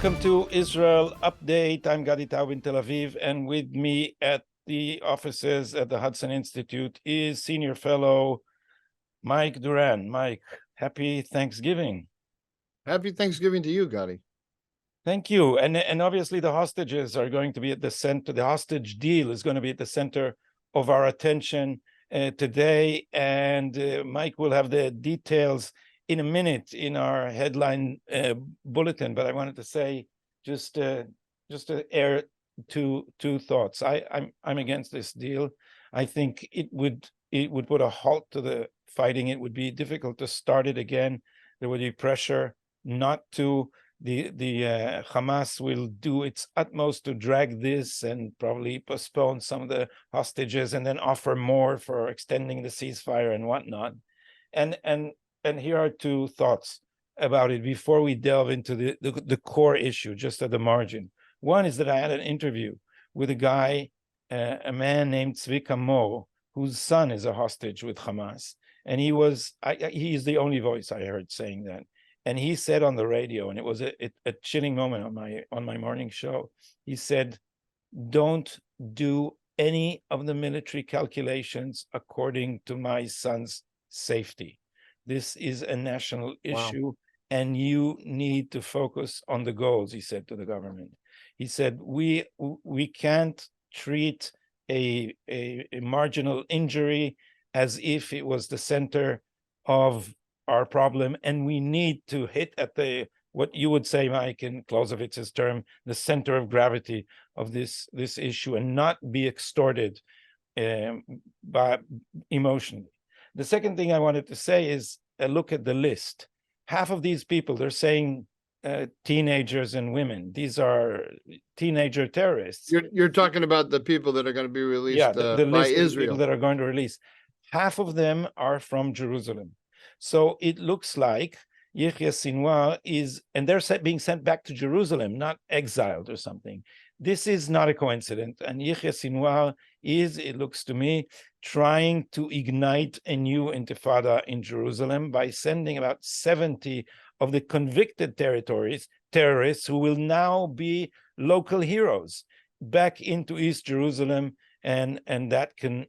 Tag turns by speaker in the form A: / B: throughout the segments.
A: Welcome to Israel Update. I'm Gadi Taub in Tel Aviv, and with me at the offices at the Hudson Institute is Senior Fellow Mike Duran. Mike, happy Thanksgiving.
B: Happy Thanksgiving to you, Gadi.
A: Thank you. And obviously the hostages are going to be at the center. The hostage deal is going to be at the center of our attention today. And Mike will have the details in a minute in our headline bulletin. But I wanted to say just to air two thoughts. I'm against this deal. I think it would put a halt to the fighting. It would be difficult to start it again. There would be pressure not to. The Hamas will do its utmost to drag this and probably postpone some of the hostages and then offer more for extending the ceasefire and whatnot. And here are two thoughts about it before we delve into the core issue, just at the margin. One is that I had an interview with a man named Tzvika Mor, whose son is a hostage with Hamas. And he is the only voice I heard saying that. And he said on the radio, and it was a chilling moment on my morning show, he said, don't do any of the military calculations according to my son's safety. This is a national issue, and you need to focus on the goals, he said to the government. He said, we can't treat a marginal injury as if it was the center of our problem, and we need to hit at what you would say, Mike, in Clausewitz's term, the center of gravity of this issue, and not be extorted by emotionally. The second thing I wanted to say is a look at the list. Half of these people, they're saying teenagers and women. These are teenager terrorists.
B: You're talking about the people that are going to be released
A: the
B: by
A: list
B: Israel.
A: of people that are going to release. Half of them are from Jerusalem. So it looks like Yehia Sinwar and they're being sent back to Jerusalem, not exiled or something. This is not a coincidence. And Yehia Sinwar it looks to me, trying to ignite a new intifada in Jerusalem by sending about 70 of the convicted terrorists who will now be local heroes back into East Jerusalem. And that can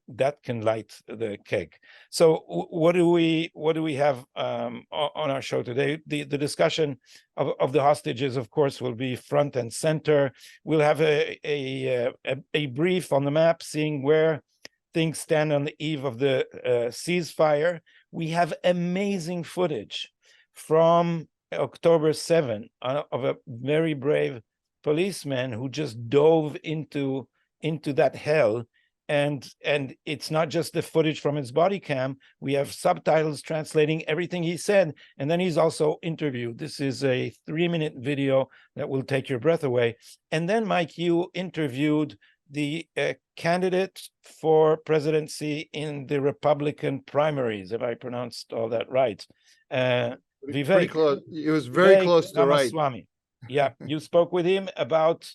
A: light the keg. So what do we have on our show today? The discussion of the hostages, of course, will be front and center. We'll have a brief on the map, seeing where things stand on the eve of the ceasefire. We have amazing footage from October 7 of a very brave policeman who just dove into that hell, and it's not just the footage from his body cam. We have subtitles translating everything he said, and then he's also interviewed. This is a 3-minute video that will take your breath away. And then, Mike, you interviewed the candidate for presidency in the Republican primaries, if I pronounced all that right. Vivek.
B: Pretty close. It was very
A: Vivek
B: close to right.
A: Yeah, you spoke with him about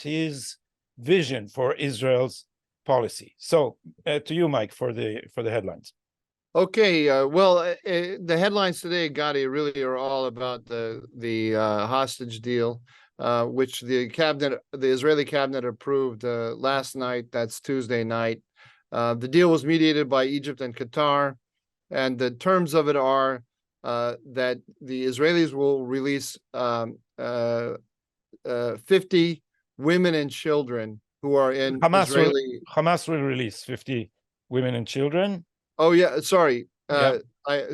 A: his vision for Israel's policy. So to you, Mike, for the headlines.
B: Okay, the headlines today, Gadi, really are all about the hostage deal, which the Israeli cabinet approved last night. That's Tuesday night. The deal was mediated by Egypt and Qatar, and the terms of it are that the Israelis will release 50 women and children who are in Israeli.
A: Hamas will release 50 women and children.
B: Oh yeah, sorry.
A: Yeah.
B: I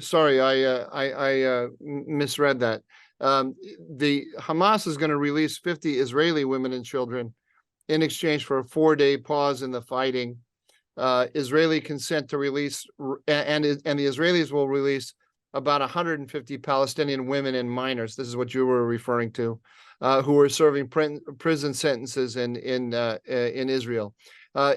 B: misread that. The Hamas is going to release 50 Israeli women and children in exchange for a 4-day pause in the fighting. Israeli consent to release, and the Israelis will release about 150 Palestinian women and minors. This is what you were referring to, who are serving prison sentences in Israel.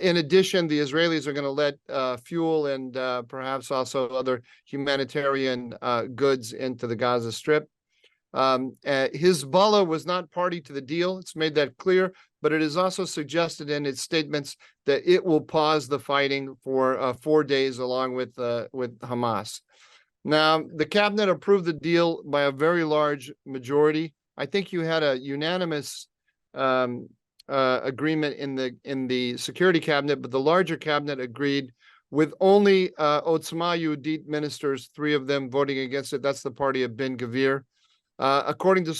B: In addition, the Israelis are going to let fuel and perhaps also other humanitarian goods into the Gaza Strip. Hezbollah was not party to the deal. It's made that clear, but it is also suggested in its statements that it will pause the fighting for 4 days along with Hamas. Now, the cabinet approved the deal by a very large majority, I think you had a unanimous agreement in the security cabinet, but the larger cabinet agreed with only Otzma Yehudit ministers, 3 of them voting against it. That's the party of Ben Gvir. According to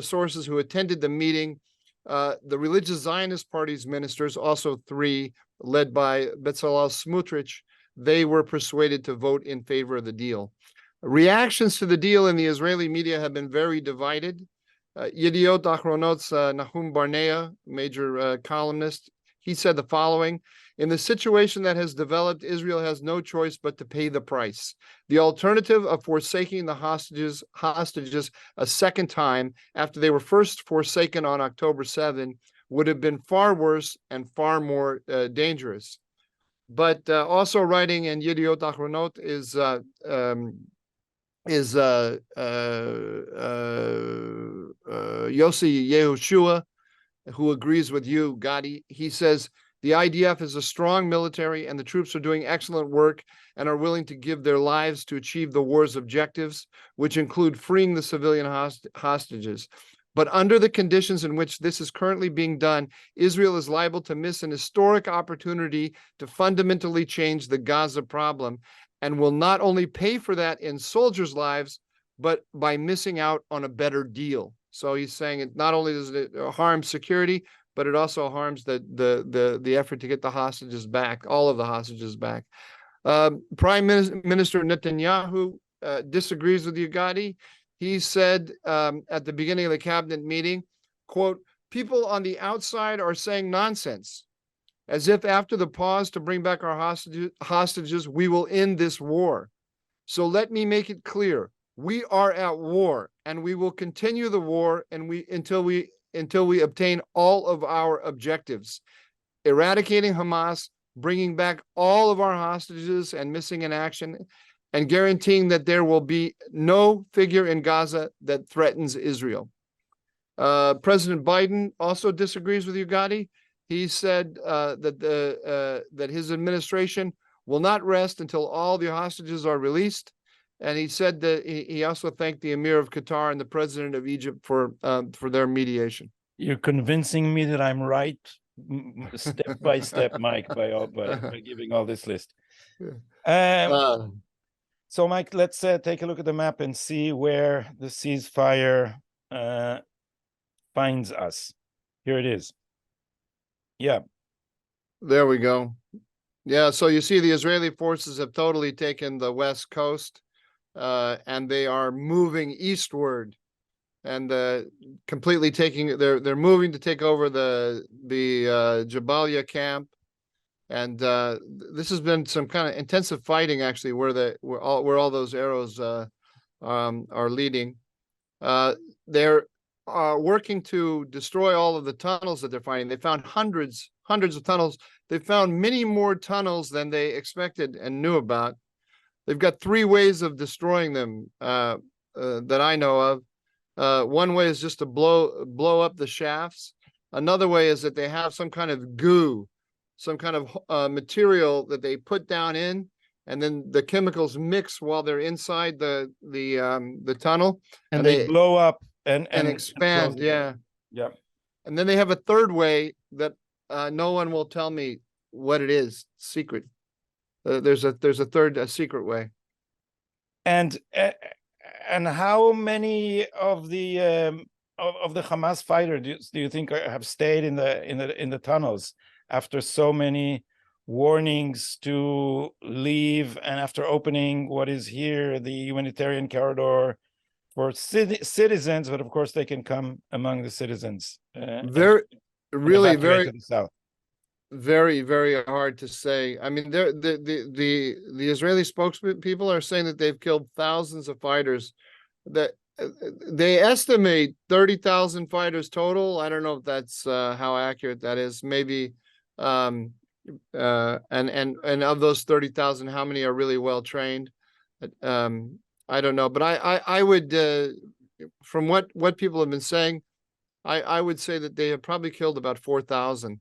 B: sources who attended the meeting, the religious Zionist party's ministers, also 3, led by Bezalel Smotrich, they were persuaded to vote in favor of the deal. Reactions to the deal in the Israeli media have been very divided. Yediot Achronot's Nahum Barnea, major columnist, he said the following: in the situation that has developed, Israel has no choice but to pay the price. The alternative of forsaking the hostages a second time after they were first forsaken on October 7 would have been far worse and far more dangerous. But also writing in Yediot Achronot is Yossi Yehoshua, who agrees with you, Gadi. He says, the IDF is a strong military and the troops are doing excellent work and are willing to give their lives to achieve the war's objectives, which include freeing the civilian hostages. But under the conditions in which this is currently being done, Israel is liable to miss an historic opportunity to fundamentally change the Gaza problem, and will not only pay for that in soldiers' lives, but by missing out on a better deal. So he's saying it not only does it harm security, but it also harms the effort to get the hostages back, all of the hostages back. Prime Minister Netanyahu disagrees with you, Gadi. He said at the beginning of the cabinet meeting, quote, people on the outside are saying nonsense, as if after the pause to bring back our hostages, we will end this war. So let me make it clear. We are at war, and we will continue the war until we obtain all of our objectives: eradicating Hamas, bringing back all of our hostages and missing in action, and guaranteeing that there will be no figure in Gaza that threatens Israel. President Biden also disagrees with you, Gadi. He said that his administration will not rest until all the hostages are released. And he said that he also thanked the Emir of Qatar and the president of Egypt for their mediation.
A: You're convincing me that I'm right, step by step, Mike, by giving all this list. So, Mike, let's take a look at the map and see where the ceasefire finds us. Here it is. Yeah.
B: There we go. Yeah, so you see the Israeli forces have totally taken the west coast, and they are moving eastward and completely taking, they're moving to take over the Jabalia camp. And this has been some kind of intensive fighting, actually, where all those arrows are leading. They're working to destroy all of the tunnels that they're finding. They found hundreds of tunnels. They found many more tunnels than they expected and knew about. They've got 3 ways of destroying them that I know of. One way is just to blow up the shafts. Another way is that they have some kind of goo, some kind of material that they put down in, and then the chemicals mix while they're inside the tunnel,
A: and they blow up and
B: expand.
A: Yeah.
B: And then they have a third way that no one will tell me what it is. Secret. There's a third secret way.
A: And how many of the Hamas fighters do you think have stayed in the tunnels after so many warnings to leave, and after opening what is here the humanitarian corridor for citizens, but of course they can come among the citizens?
B: Very
A: to the south.
B: Very, very hard to say. I mean, the Israeli spokespeople are saying that they've killed thousands of fighters. That they estimate 30,000 fighters total. I don't know if that's how accurate that is. Maybe, and of those 30,000, how many are really well trained? I don't know, but I would, from what people have been saying, I would say that they have probably killed about 4,000.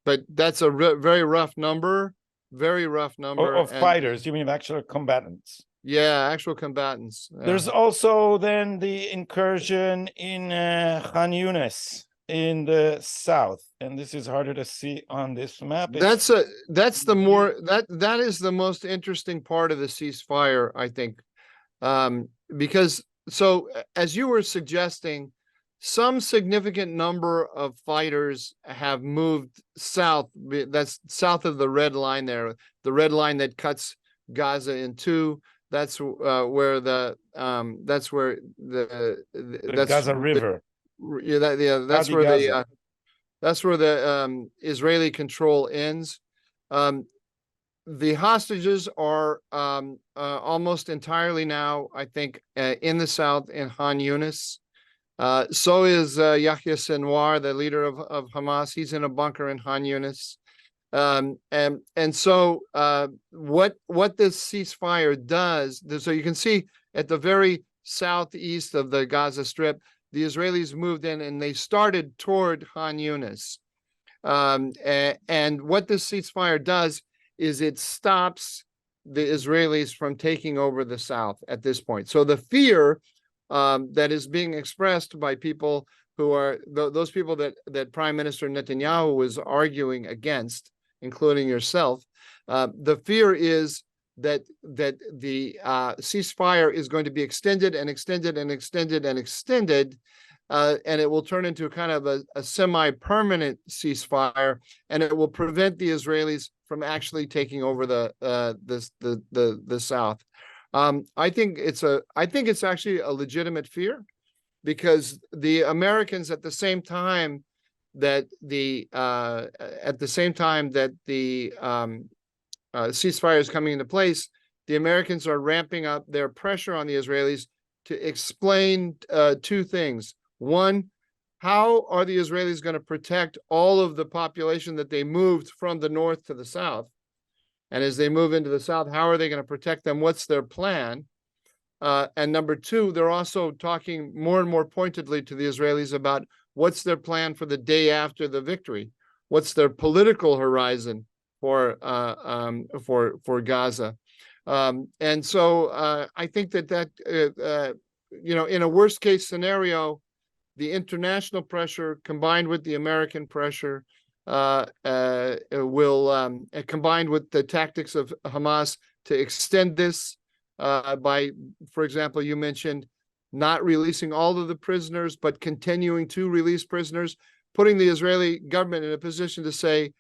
B: But that's a very rough number, very rough number.
A: Of fighters, you mean of actual combatants?
B: Yeah, actual combatants.
A: There's also then the incursion in Khan Yunis in the south, and this is harder to see on this map.
B: That's the more that is the most interesting part of the ceasefire, I think, because so as you were suggesting, some significant number of fighters have moved south. That's south of the red line there, the red line that cuts Gaza in two. That's where the that's where
A: the Gaza River.
B: That's where the that's where the Israeli control ends. The hostages are almost entirely now, I think, in the south in Khan Yunis. So is Yahya Sinwar, the leader of Hamas. He's in a bunker in Khan Yunis. And so what this ceasefire does, so you can see at the very southeast of the Gaza Strip, the Israelis moved in and they started toward Khan Yunis. And what this ceasefire does is it stops the Israelis from taking over the south at this point. So the fear that is being expressed by people who are those people that Prime Minister Netanyahu was arguing against, including yourself, the fear is that the ceasefire is going to be extended and extended and extended and extended, and it will turn into kind of a semi-permanent ceasefire, and it will prevent the Israelis from actually taking over the south. I think it's actually a legitimate fear, because the Americans at the same time that the ceasefire is coming into place, the Americans are ramping up their pressure on the Israelis to explain two things. One, how are the Israelis going to protect all of the population that they moved from the north to the south? And as they move into the south, how are they going to protect them? What's their plan? And number two, they're also talking more and more pointedly to the Israelis about what's their plan for the day after the victory. What's their political horizon for Gaza? And so I think that in a worst case scenario, the international pressure combined with the American pressure will combined with the tactics of Hamas to extend this by, for example, you mentioned not releasing all of the prisoners, but continuing to release prisoners, putting the Israeli government in a position to say,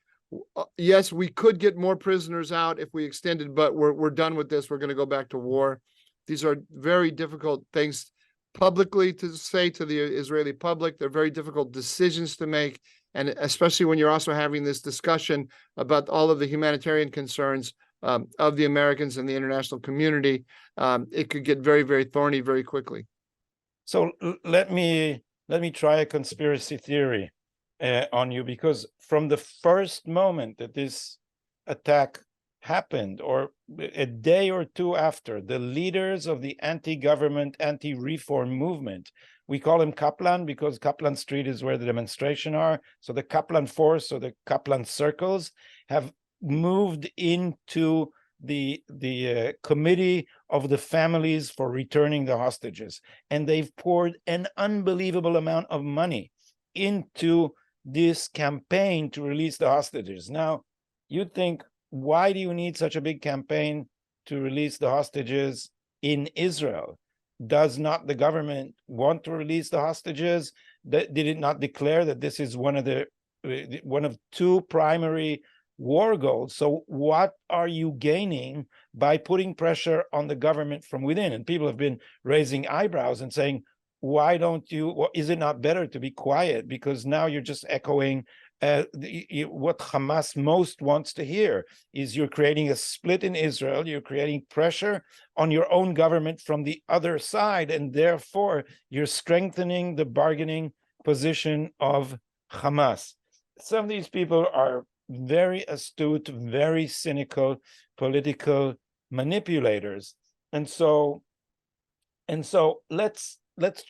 B: yes, we could get more prisoners out if we extended, but we're done with this. We're going to go back to war. These are very difficult things publicly to say to the Israeli public. They're very difficult decisions to make. And especially when you're also having this discussion about all of the humanitarian concerns of the Americans and the international community, it could get very, very thorny very quickly.
A: So let me try a conspiracy theory on you, because from the first moment that this attack happened, or a day or two after, the leaders of the anti-government, anti-reform movement, we call him Kaplan because Kaplan Street is where the demonstration are. So the Kaplan Force, or the Kaplan circles, have moved into the committee of the families for returning the hostages, and they've poured an unbelievable amount of money into this campaign to release the hostages. Now, you'd think, why do you need such a big campaign to release the hostages in Israel? Does not the government want to release the hostages? Did it not declare that this is one of two primary war goals? So what are you gaining by putting pressure on the government from within? And people have been raising eyebrows and saying, why don't you, is it not better to be quiet? Because now you're just echoing what Hamas most wants to hear, is you're creating a split in Israel, you're creating pressure on your own government from the other side, and therefore you're strengthening the bargaining position of Hamas. Some of these people are very astute, very cynical political manipulators. And so let's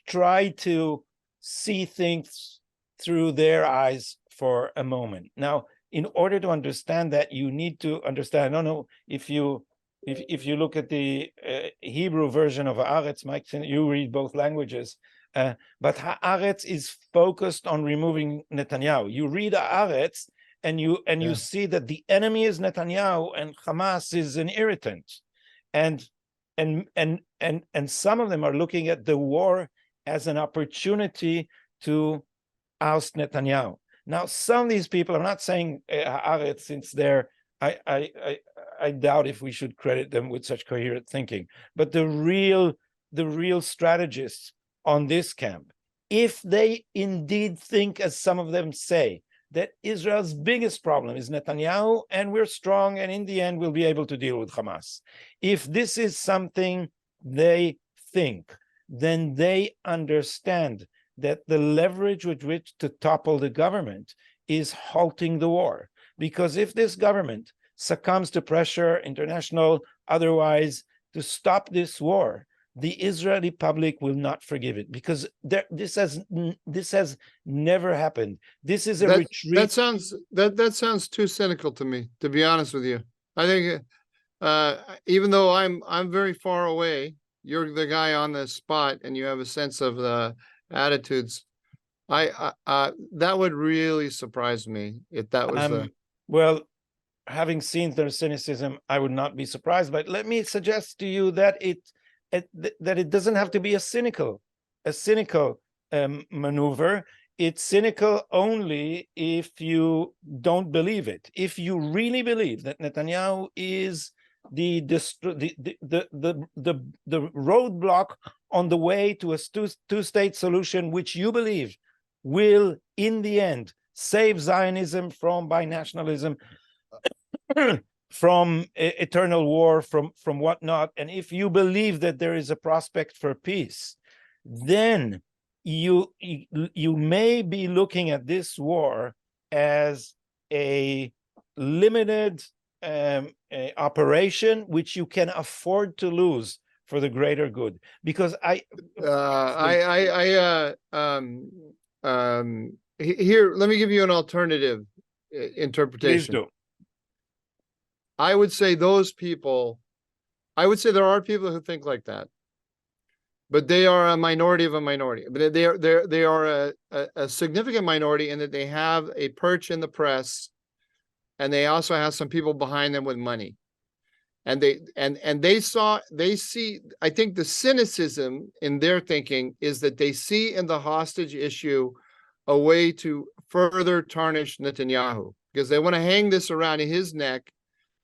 A: try to see things through their eyes for a moment. Now, in order to understand that, you need to understand, I don't know if you if you look at the Hebrew version of Haaretz, Mike, you read both languages, but Haaretz is focused on removing Netanyahu. You read Haaretz and you see that the enemy is Netanyahu and Hamas is an irritant, and some of them are looking at the war as an opportunity to oust Netanyahu. Now, some of these people, I'm not saying Haaretz, since they're, I doubt if we should credit them with such coherent thinking, but the real strategists on this camp, if they indeed think, as some of them say, that Israel's biggest problem is Netanyahu and we're strong and in the end we'll be able to deal with Hamas. If this is something they think, then they understand that the leverage with which to topple the government is halting the war. Because if this government succumbs to pressure, international, otherwise, to stop this war, the Israeli public will not forgive it, because this has never happened. This is a retreat.
B: That sounds too cynical to me, to be honest with you. I think even though I'm very far away, you're the guy on the spot, and you have a sense of the attitudes. That would really surprise me if that was
A: well, having seen their cynicism, I would not be surprised. But let me suggest to you that it doesn't have to be a cynical maneuver. It's cynical only if you don't believe it. If you really believe that Netanyahu is the roadblock on the way to a two-state solution, which you believe will, in the end, save Zionism from binationalism, from eternal war, from whatnot, and if you believe that there is a prospect for peace, then you may be looking at this war as a limited operation which you can afford to lose for the greater good. Because
B: here, let me give you an alternative interpretation.
A: Please do.
B: I would say there are people who think like that, but they are a minority of a minority. But they are a significant minority in that they have a perch in the press, and they also have some people behind them with money. And they see, I think the cynicism in their thinking is that they see in the hostage issue a way to further tarnish Netanyahu, because they want to hang this around his neck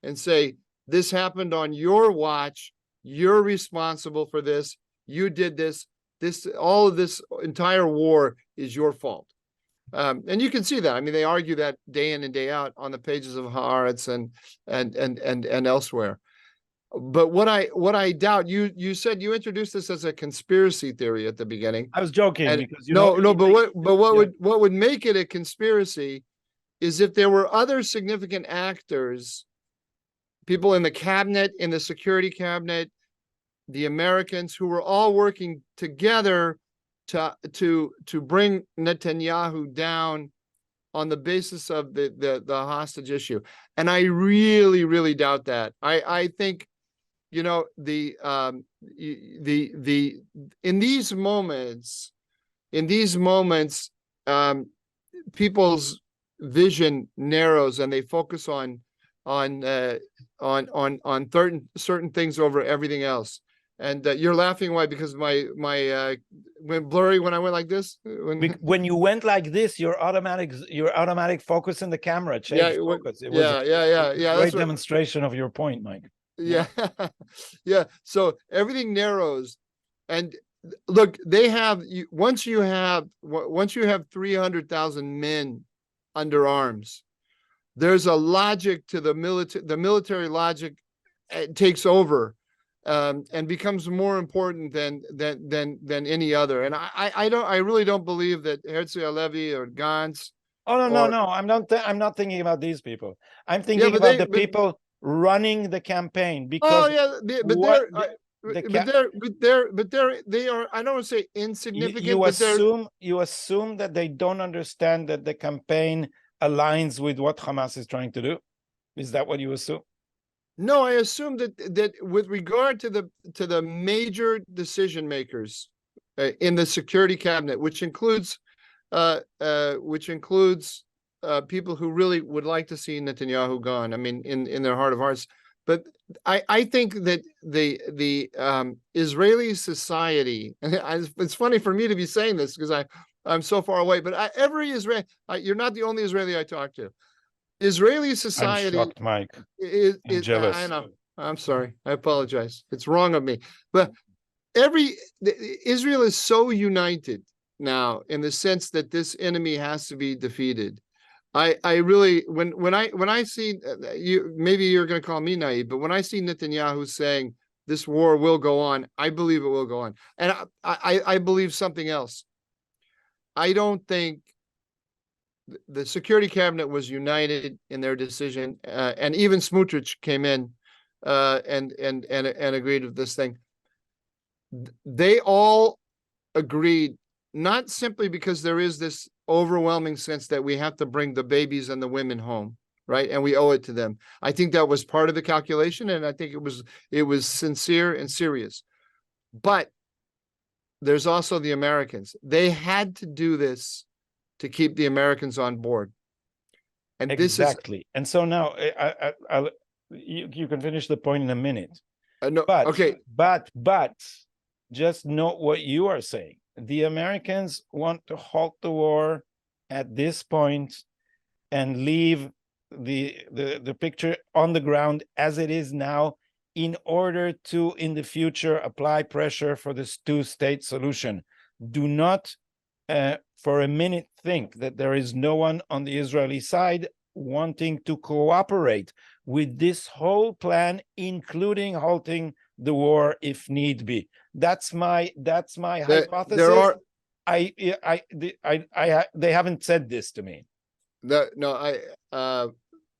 B: and say, this happened on your watch, you're responsible for this, you did this, all of this entire war is your fault. And you can see that. I mean, they argue that day in and day out on the pages of Haaretz and elsewhere. But what I doubt, you said you introduced this as a conspiracy theory at the beginning.
A: I was joking, because
B: what would make it a conspiracy is if there were other significant actors, people in the cabinet, in the security cabinet, the Americans, who were all working together to bring Netanyahu down on the basis of the hostage issue. And I really, really doubt that. I think, in these moments, people's vision narrows and they focus on certain things over everything else. And you're laughing, why? Because my went blurry when I went like this.
A: When you went like this, your automatic focus in the camera changed focus. It was a great demonstration of your point, Mike.
B: Yeah. Yeah. So everything narrows, and look, they have, once you have 300,000 men under arms, there's a logic to the military logic takes over, and becomes more important than any other. And I really don't believe that Herzl Halevi or Gantz.
A: Oh no. I'm not thinking about these people. I'm thinking about the people running the campaign. Because
B: they are, I don't want to say insignificant.
A: You assume that they don't understand that the campaign aligns with what Hamas is trying to do. Is that what you assume?
B: No, I assume that with regard to the major decision makers in the security cabinet, which includes people who really would like to see Netanyahu gone. I mean, in their heart of hearts. But I think that the Israeli society, and it's funny for me to be saying this because I'm so far away, but every Israeli, you're not the only Israeli I talk to. Israeli
A: I'm
B: society
A: shocked, Mike. I'm
B: is I
A: jealous.
B: know. I'm sorry. I apologize. It's wrong of me. But Israel is so united now in the sense that this enemy has to be defeated. I really when I see you, maybe you're going to call me naive, but when I see Netanyahu saying this war will go on, I believe it will go on, and I believe something else. I don't think the security cabinet was united in their decision, and even Smotrich came in and agreed with this thing. They all agreed, not simply because there is this overwhelming sense that we have to bring the babies and the women home, right? And we owe it to them. I think that was part of the calculation, and I think it was sincere and serious. But there's also the Americans. They had to do this to keep the Americans on board. And
A: exactly. And so now you can finish the point in a minute.
B: No,
A: But
B: okay.
A: But just note what you are saying. The Americans want to halt the war at this point and leave the picture on the ground as it is now in order to, in the future, apply pressure for this two-state solution. Do not for a minute think that there is no one on the Israeli side wanting to cooperate with this whole plan, including halting the war if need be. That's my hypothesis. They haven't said this to me.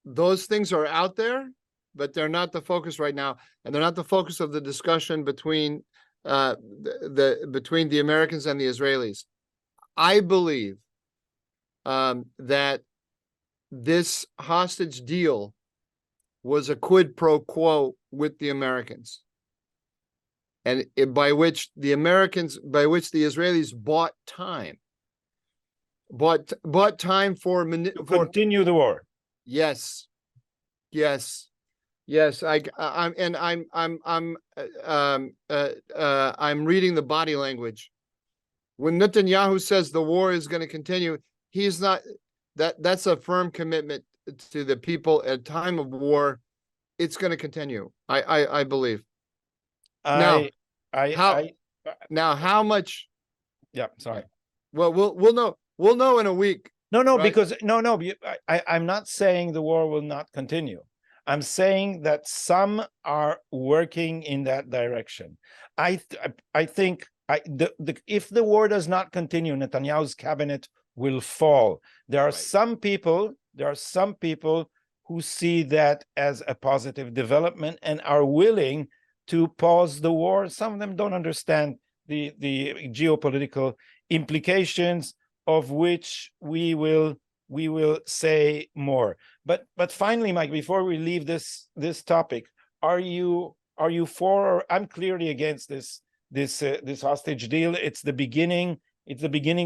B: Those things are out there, but they're not the focus right now, and they're not the focus of the discussion between the Americans and the Israelis. I believe that this hostage deal was a quid pro quo with the Americans, and by which the Israelis bought time, bought time for
A: continue the war.
B: Yes. I'm reading the body language. When Netanyahu says the war is going to continue, he's not. That's a firm commitment to the people at time of war. It's going to continue. I believe. How much?
A: Yeah, sorry.
B: Well, we'll know. We'll know in a week.
A: No, right? Because I'm not saying the war will not continue. I'm saying that some are working in that direction. I think if the war does not continue, Netanyahu's cabinet will fall. There are some people who see that as a positive development and are willing to pause the war. Some of them don't understand the geopolitical implications, of which we will say more. But finally, Mike, before we leave this topic, are you for, or I'm clearly against this hostage deal? It's the beginning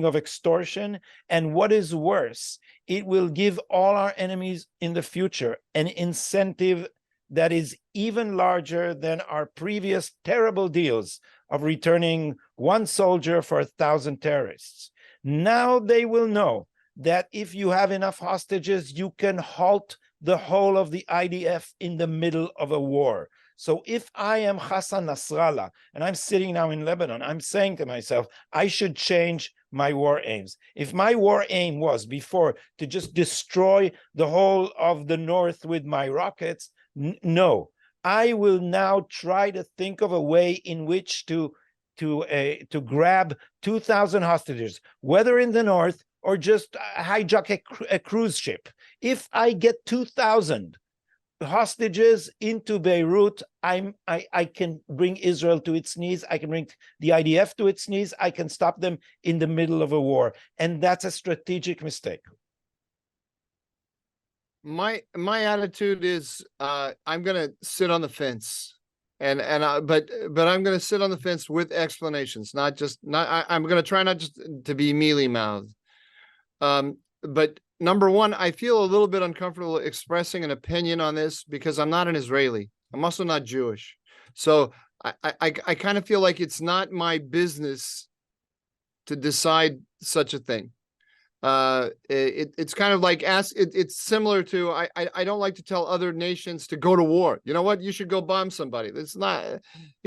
A: of extortion, and what is worse, it will give all our enemies in the future an incentive that is even larger than our previous terrible deals of returning one soldier for 1,000 terrorists. Now they will know that if you have enough hostages, you can halt the whole of the IDF in the middle of a war. So if I am Hassan Nasrallah and I'm sitting now in Lebanon, I'm saying to myself, I should change my war aims. If my war aim was before to just destroy the whole of the north with my rockets, no, I will now try to think of a way in which to grab 2,000 hostages, whether in the north or just hijack a cruise ship. If I get 2,000 hostages into Beirut, I can bring Israel to its knees. I can bring the IDF to its knees. I can stop them in the middle of a war, and that's a strategic mistake.
B: My attitude is I'm gonna sit on the fence. But I'm going to sit on the fence with explanations, I'm going to try not just to be mealy mouthed. But number one, I feel a little bit uncomfortable expressing an opinion on this because I'm not an Israeli. I'm also not Jewish. So I kind of feel like it's not my business to decide such a thing. It's kind of like it's similar to I don't like to tell other nations to go to war. You know what? You should go bomb somebody. It's not,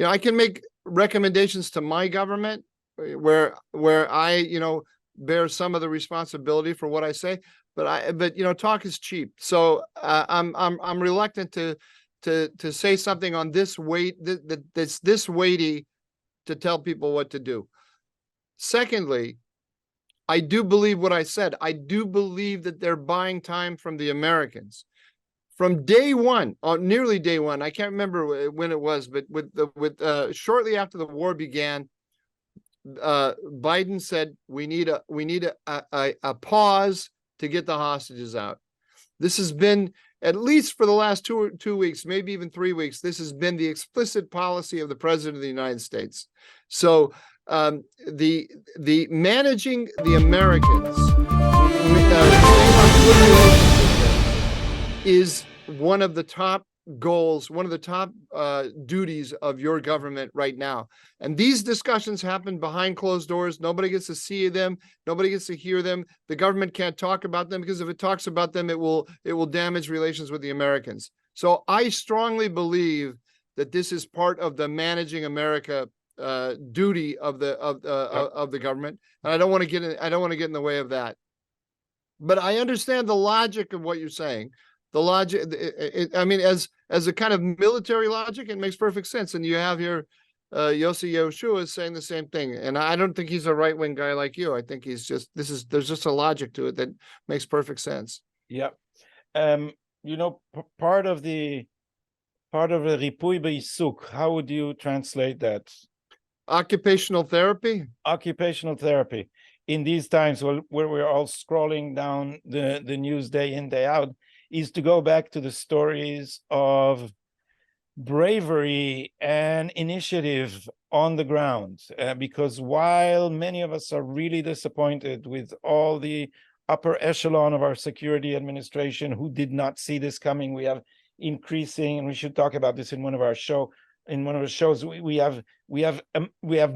B: I can make recommendations to my government where I, bear some of the responsibility for what I say, but talk is cheap. So I'm reluctant to say something on this that's this weighty to tell people what to do. Secondly, I do believe what I said. I do believe that they're buying time from the Americans. From day one, or nearly day one, I can't remember when it was, but shortly after the war began, Biden said we need a pause to get the hostages out. This has been, at least for the last two weeks, maybe even 3 weeks, this has been the explicit policy of the President of the United States. So the managing the Americans is one of the top goals, one of the top duties of your government right now. And these discussions happen behind closed doors. Nobody gets to see them. Nobody gets to hear them. The government can't talk about them because if it talks about them, it will damage relations with the Americans. So I strongly believe that this is part of the managing America duty of the government, and I don't want to get in the way of that. But I understand the logic of what you're saying. The logic, I mean, as a kind of military logic, it makes perfect sense. And you have here Yossi Yehoshua is saying the same thing. And I don't think he's a right-wing guy like you. I think he's just there's just a logic to it that makes perfect sense.
A: Yeah. Part of the ripui b'isuk, how would you translate that?
B: Occupational therapy.
A: Occupational therapy. In these times where we're all scrolling down the news day in, day out, is to go back to the stories of bravery and initiative on the ground. Because while many of us are really disappointed with all the upper echelon of our security administration who did not see this coming, we have increasing, and we should talk about this in one of our shows, we have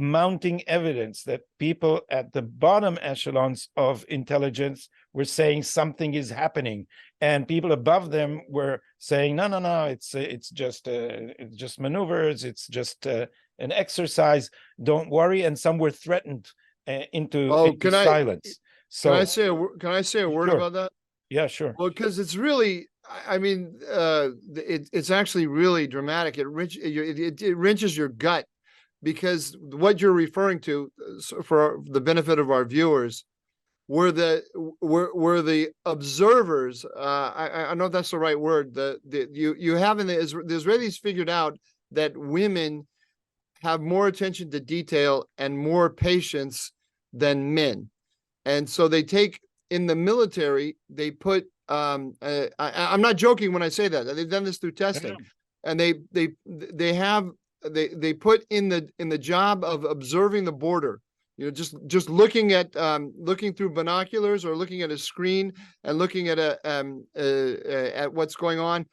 A: mounting evidence that people at the bottom echelons of intelligence were saying something is happening, and people above them were saying no, it's just maneuvers, it's just an exercise, don't worry, and some were threatened into silence. So
B: can I say a word
A: sure.
B: about that?
A: Yeah, sure.
B: Well, because it's really, I mean, it's actually really dramatic. It wrenches your gut, because what you're referring to, for the benefit of our viewers, were the observers. I don't know if that's the right word. You have the Israelis figured out that women have more attention to detail and more patience than men, and so they take, in the military, they put I'm not joking when I say that. They've done this through testing, and they put in the job of observing the border, just looking through binoculars or looking at a screen and looking at what's going on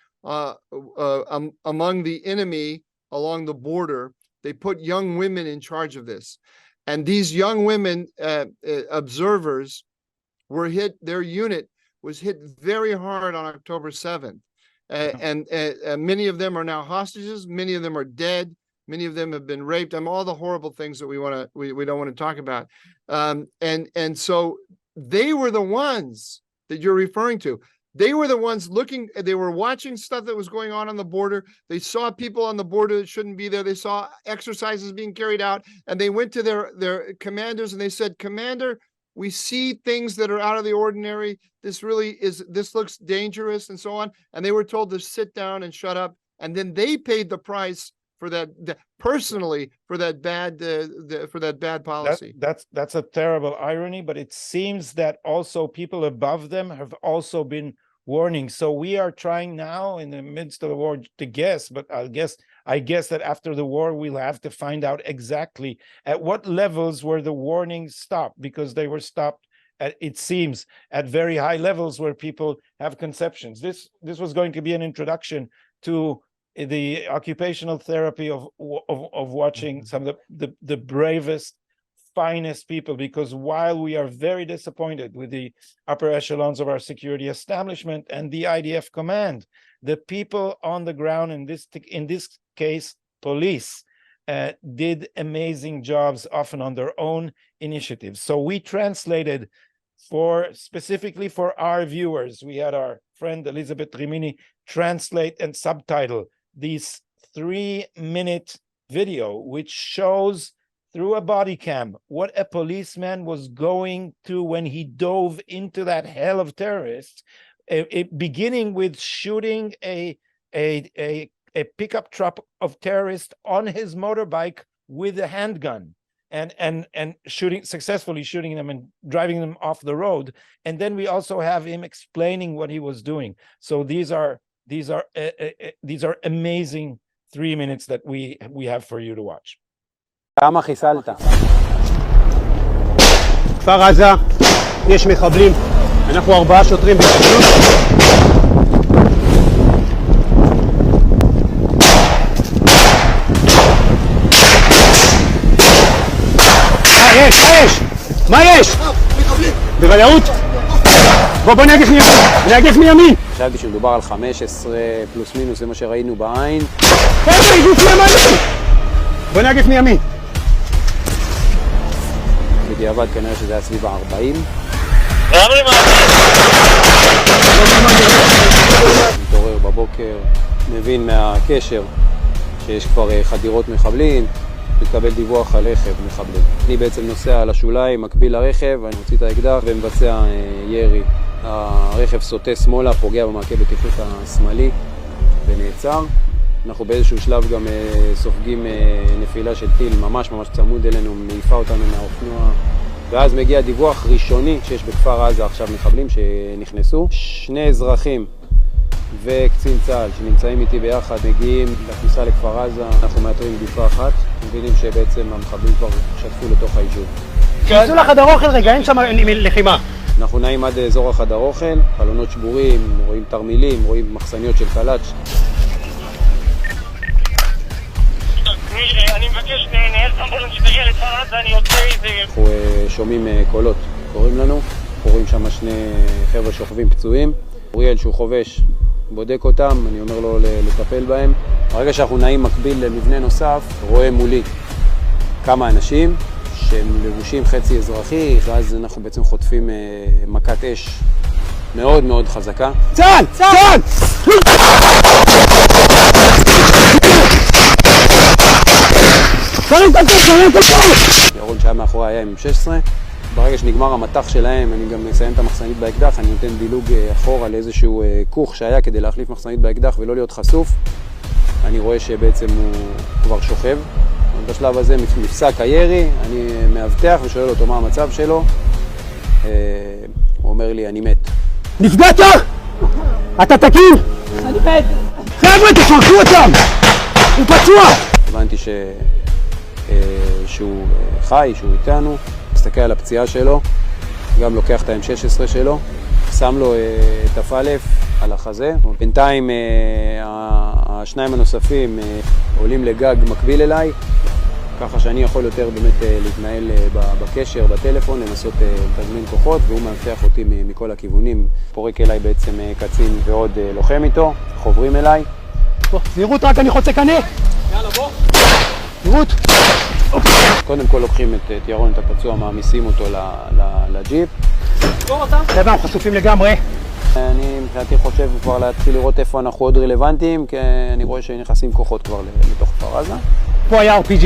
B: among the enemy along the border. They put young women in charge of this, and these young women observers were hit. Their unit was hit very hard on October 7th. And many of them are now hostages. Many of them are dead. Many of them have been raped. All the horrible things that we don't want to talk about. And so they were the ones that you're referring to. They were the ones they were watching stuff that was going on the border. They saw people on the border that shouldn't be there. They saw exercises being carried out, and they went to their commanders and they said, "Commander, we see things that are out of the ordinary. This looks dangerous," and so on. And they were told to sit down and shut up. And then they paid the price for that personally, for that bad policy.
A: That's a terrible irony, but it seems that also people above them have also been warning. So we are trying now in the midst of the war to guess, but I guess that after the war, we'll have to find out exactly at what levels were the warnings stopped, because they were stopped at, it seems, at very high levels where people have conceptions. This was going to be an introduction to the occupational therapy of watching some of the bravest, finest people, because while we are very disappointed with the upper echelons of our security establishment and the IDF command, the people on the ground, in this case police, did amazing jobs, often on their own initiative. So we translated specifically for our viewers, we had our friend Elizabeth Rimini translate and subtitle this 3-minute video, which shows through a body cam what a policeman was going through when he dove into that hell of terrorists, beginning with shooting a pickup truck of terrorists on his motorbike with a handgun, and successfully shooting them and driving them off the road. And then we also have him explaining what he was doing. So these are amazing 3 minutes that we have for you to watch.
C: כמה חיסלת? כפר עזה, יש מחבלים, אנחנו 4 שוטרים בקבלות. מה יש? בוודאות? בוא נאגף מימין. חשבתי שמדובר על 15 פלוס מינוס, זה מה שראינו בעין. חבר'ה, גוף ימני! בוא נאגף מימין. בדיעבד כנראה שזה היה סביב ה-40. מתעורר בבוקר, מבין מהקשר שיש כבר חדירות מחבלים, מתקבל דיווח על רכב מחבלים. אני בעצם נוסע על השוליים, מקביל לרכב, אני מוציא את האקדח ומבצע ירי. הרכב סוטה שמאלה, פוגע במעקה בטיחות השמאלי ונעצר. אנחנו באיזשהו שלב גם סופגים נפילה של טיל ממש צמוד אלינו, מעיפה אותנו מהאופנוע. ואז מגיע דיווח ראשוני שיש בכפר עזה עכשיו מחבלים שנכנסו. 2 אזרחים וקצין צה"ל שנמצאים איתי ביחד מגיעים לכניסה לכפר עזה. אנחנו מאתרים גופה אחת, מבינים שבעצם המחבלים כבר שטפו לתוך היישוב.
D: שיצאו לחדר אוכל רגע, אין שם לחימה.
C: אנחנו נעים עד אזור החדר אוכל, חלונות שבורים, רואים תרמילים, רואים מחסניות של קלאץ'.
E: אני מבקש לנהל סמבולון שתגיע לכפר עזה, אני יוצא איזה...
C: אנחנו שומעים קולות, קוראים לנו, אנחנו רואים שם 2 חבר'ה שוכבים פצועים. אוריאל שהוא חובש, בודק אותם, אני אומר לו לטפל בהם. ברגע שאנחנו נעים מקביל למבנה נוסף, רואה מולי כמה אנשים שהם לבושים חצי אזרחי, ואז אנחנו בעצם חוטפים מכת אש מאוד חזקה.
D: צה"ל! צה"ל!
C: ירון שהיה מאחורי היה עם 16. ברגע שנגמר המטח שלהם, אני גם מסיים את המחסנית באקדח, אני נותן דילוג אחורה לאיזשהו כוך שהיה כדי להחליף מחסנית באקדח ולא להיות חשוף. אני רואה שבעצם הוא כבר שוכב. בשלב הזה נפסק הירי, אני מאבטח ושואל אותו מה המצב שלו. הוא אומר לי, אני מת.
D: נפגעת? אתה תקין? אני מת. חבר'ה, תפרקו אותם! הוא פצוע!
C: הבנתי שהוא חי, שהוא איתנו. מסתכל על הפציעה שלו, גם לוקח את ה-M16 שלו, שם לו את א' על החזה. בינתיים השניים הנוספים עולים לגג מקביל אליי, ככה שאני יכול יותר באמת להתנהל בקשר, בטלפון, לנסות לתזמין כוחות, והוא מאבטח אותי מכל הכיוונים. פורק אליי בעצם קצין ועוד לוחם איתו, חוברים אליי.
D: בוא, זהירות רק, אני חוצה קנה. יאללה, בוא. זהירות.
C: קודם כל לוקחים את ירון, את הפצוע, מעמיסים אותו לג'יפ.
D: חבר'ה, אנחנו חשופים לגמרי.
C: אני מבחינתי חושב כבר להתחיל לראות איפה אנחנו עוד רלוונטיים, כי אני רואה שנכנסים כוחות כבר לתוך כפר עזה.
D: פה היה RPG.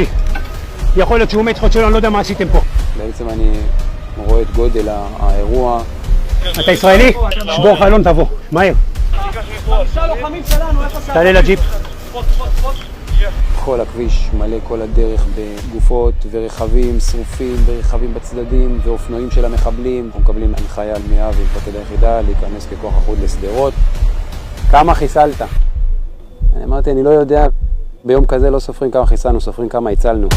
D: יכול להיות שהוא מת חוד שלו, אני לא יודע מה עשיתם פה.
C: בעצם אני רואה את גודל האירוע.
D: אתה ישראלי? שבור חלון, תבוא. מהר. תעלה לג'יפ.
C: כל הכביש מלא כל הדרך בגופות ורכבים שרופים ורכבים בצדדים ואופנועים של המחבלים. אנחנו מקבלים הנחיה על מאבי מפקד היחידה להיכנס ככוח אחוד לשדרות. כמה חיסלת? אני אמרתי, אני לא יודע, ביום כזה לא סופרים כמה חיסלנו, סופרים כמה הצלנו.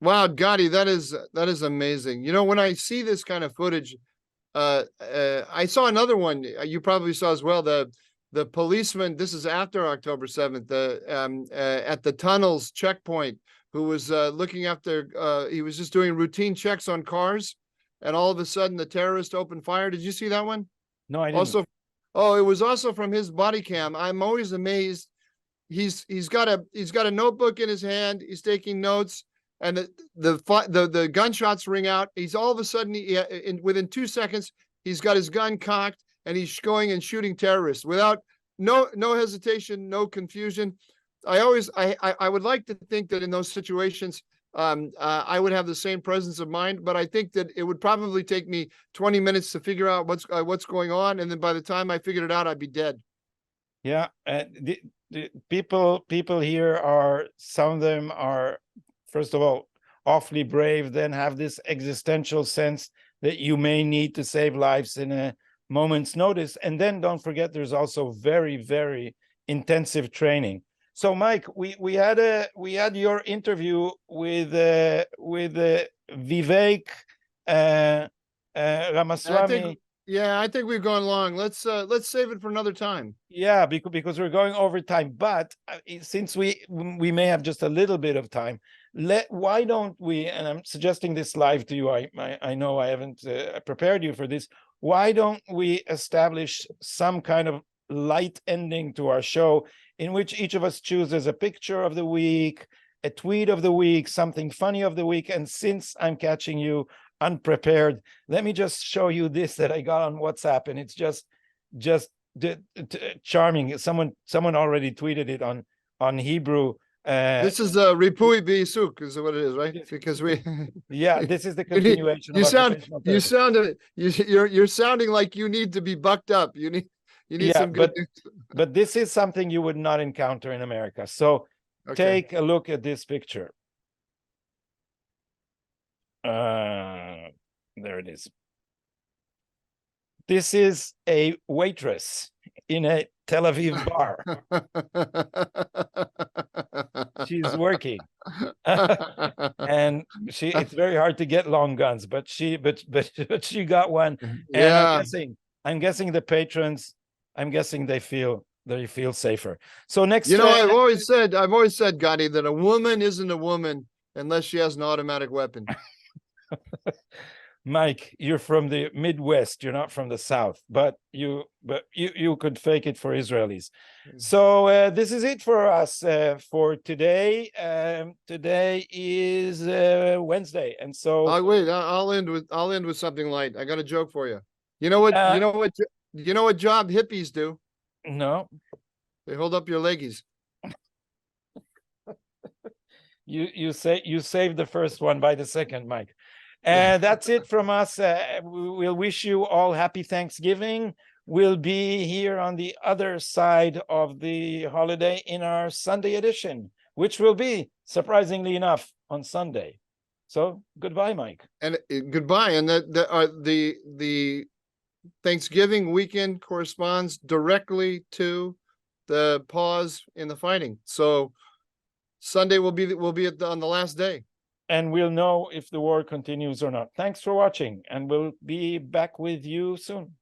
B: Wow, Gotti, that is amazing. You know, when I see this kind of footage, I saw another one you probably saw as well. The policeman. This is after October 7th. At the tunnels checkpoint, who was looking after. He was just doing routine checks on cars, and all of a sudden the terrorist opened fire. Did you see that one?
A: No, I didn't.
B: Also, oh, it was also from his body cam. I'm always amazed. He's got a notebook in his hand. He's taking notes. And the gunshots ring out. He's all of a sudden, within 2 seconds, he's got his gun cocked and he's going and shooting terrorists without no hesitation, no confusion. I would like to think that in those situations, I would have the same presence of mind, but I think that it would probably take me 20 minutes to figure out what's going on, and then by the time I figured it out, I'd be dead.
A: Yeah, the people here are, some of them are, first of all, awfully brave, then have this existential sense that you may need to save lives in a moment's notice. And then don't forget, there's also very, very intensive training. So, Mike, we had your interview with Vivek Ramaswamy.
B: I think we've gone long. Let's save it for another time.
A: Yeah, because we're going over time. But since we may have just a little bit of time, why don't we? And I'm suggesting this live to you. I know I haven't prepared you for this. Why don't we establish some kind of light ending to our show in which each of us chooses a picture of the week, a tweet of the week, something funny of the week? And since I'm catching you unprepared, let me just show you this that I got on WhatsApp, and it's just charming. Someone already tweeted it on Hebrew.
B: This is Ripui Bisuk is what it is, right? Because
A: yeah, this is the continuation.
B: You're sounding like you need to be bucked up. You need some good news.
A: But this is something you would not encounter in America. So take a look at this picture. There it is. This is a waitress in a Tel Aviv bar. She's working. And it's very hard to get long guns, but she got one. And I'm guessing the patrons, they feel safer. So next,
B: I've always said, Gotti, that a woman isn't a woman unless she has an automatic weapon.
A: Mike, you're from the Midwest. You're not from the South, but you could fake it for Israelis. So this is it for us for today. Today is Wednesday, and so
B: I'll end with something light. I got a joke for you. You know what job hippies do?
A: No,
B: they hold up your leggies.
A: You saved the first one by the second, Mike. And that's it from us. We'll wish you all happy Thanksgiving. We'll be here on the other side of the holiday in our Sunday edition, which will be, surprisingly enough, on Sunday. So goodbye, Mike.
B: And goodbye. And the Thanksgiving weekend corresponds directly to the pause in the fighting. So Sunday will be on the last day.
A: And we'll know if the war continues or not. Thanks for watching, and we'll be back with you soon.